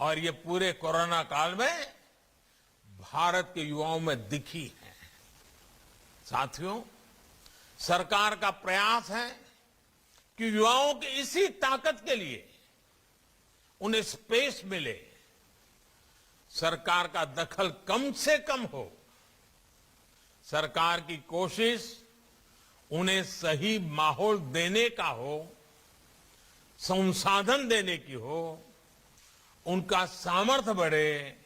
और ये पूरे कोरोना काल में भारत के युवाओं में दिखी है। साथियों, सरकार का प्रयास है कि युवाओं की इसी ताकत के लिए उन्हें स्पेस मिले, सरकार का दखल कम से कम हो। सरकार की कोशिश उन्हें सही माहौल देने का हो, संसाधन देने की हो, उनका सामर्थ्य बढ़े,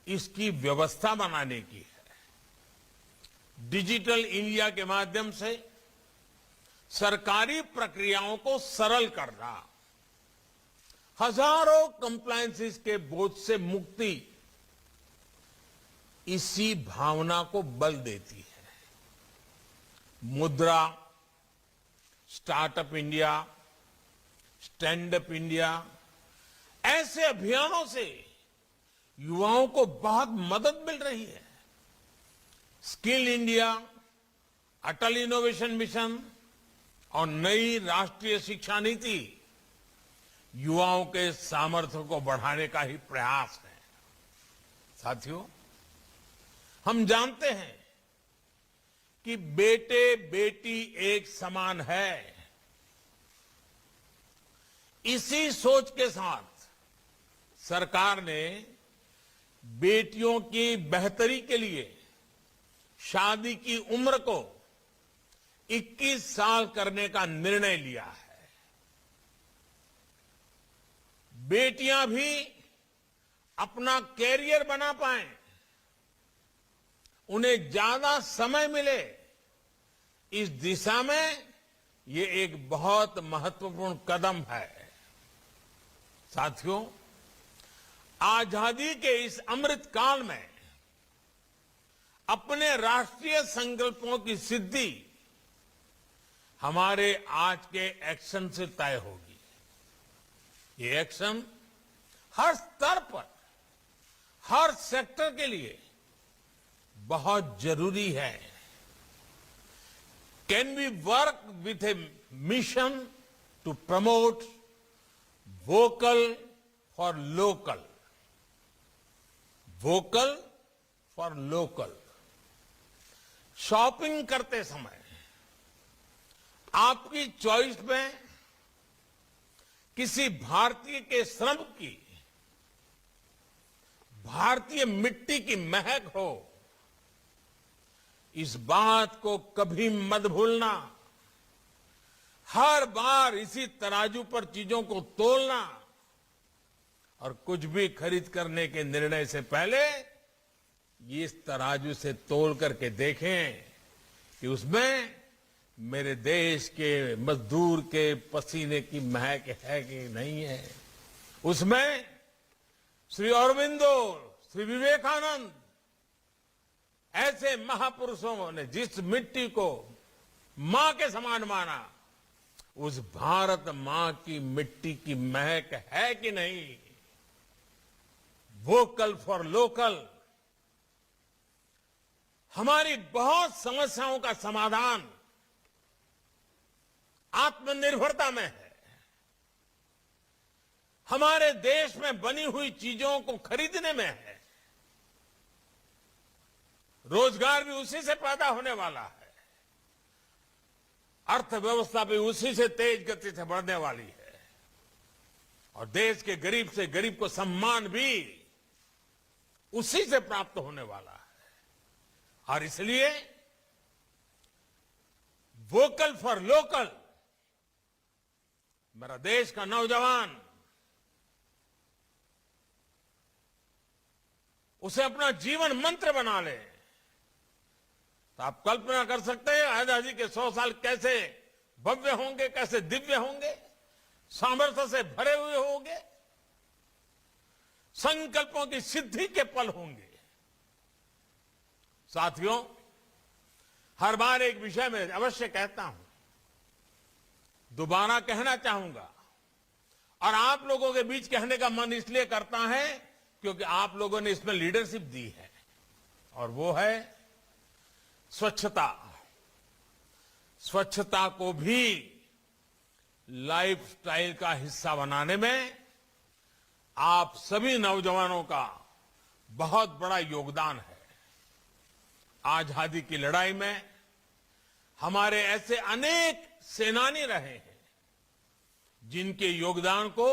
इसकी व्यवस्था बनाने की है। डिजिटल इंडिया के माध्यम से सरकारी प्रक्रियाओं को सरल करना, हजारों कंप्लायंसेस के बोझ से मुक्ति, इसी भावना को बल देती है। मुद्रा, startup India, stand up India, ऐसे अभियानों से युवाओं को बहुत मदद मिल रही है। स्किल इंडिया, अटल इनोवेशन मिशन और नई राष्ट्रीय शिक्षा नीति युवाओं के सामर्थ्य को बढ़ाने का ही प्रयास है। साथियों, हम जानते हैं कि बेटे बेटी एक समान है। इसी सोच के साथ सरकार ने बेटियों की बेहतरी के लिए शादी की उम्र को 21 साल करने का निर्णय लिया है। बेटियां भी अपना कैरियर बना पाएं, उन्हें ज्यादा समय मिले, इस दिशा में ये एक बहुत महत्वपूर्ण कदम है। साथियों, आजादी के इस अमृत काल में अपने राष्ट्रीय संकल्पों की सिद्धि हमारे आज के एक्शन से तय होगी। ये एक्शन हर स्तर पर, हर सेक्टर के लिए बहुत जरूरी है। Can we work with a mission to promote vocal for local? Vocal for local. Shopping करते समय आपकी चॉइस में किसी भारतीय के श्रम की, भारतीय मिट्टी की महक हो, इस बात को कभी मत भूलना। हर बार इसी तराजू पर चीजों को तोलना और कुछ भी खरीद करने के निर्णय से पहले इस तराजू से तोल करके देखें कि उसमें मेरे देश के मजदूर के पसीने की महक है कि नहीं है। उसमें श्री अरबिंदो, श्री विवेकानंद, ऐसे महापुरुषों ने जिस मिट्टी को मां के समान माना, उस भारत मां की मिट्टी की महक है कि नहीं? वोकल फॉर लोकल हमारी बहुत समस्याओं का समाधान आत्मनिर्भरता में है। हमारे देश में बनी हुई चीजों को खरीदने में है। रोजगार भी उसी से पैदा होने वाला है। अर्थव्यवस्था भी उसी से तेज गति से बढ़ने वाली है। और देश के गरीब से गरीब को सम्मान भी उसी से प्राप्त होने वाला है। और इसलिए वोकल फॉर लोकल मेरा देश का नौजवान उसे अपना जीवन मंत्र बना ले। तो आप कल्पना कर सकते हैं आजादी के 100 साल कैसे भव्य होंगे, कैसे दिव्य होंगे, सामर्थ्य से भरे हुए होंगे, संकल्पों की सिद्धि के पल होंगे। साथियों, हर बार एक विषय में अवश्य कहता हूं, दोबारा कहना चाहूंगा, और आप लोगों के बीच कहने का मन इसलिए करता है क्योंकि आप लोगों ने इसमें लीडरशिप दी है, और वो है स्वच्छता। स्वच्छता को भी लाइफस्टाइल का हिस्सा बनाने में आप सभी नौजवानों का बहुत बड़ा योगदान है। आजादी की लड़ाई में हमारे ऐसे अनेक सेनानी रहे हैं जिनके योगदान को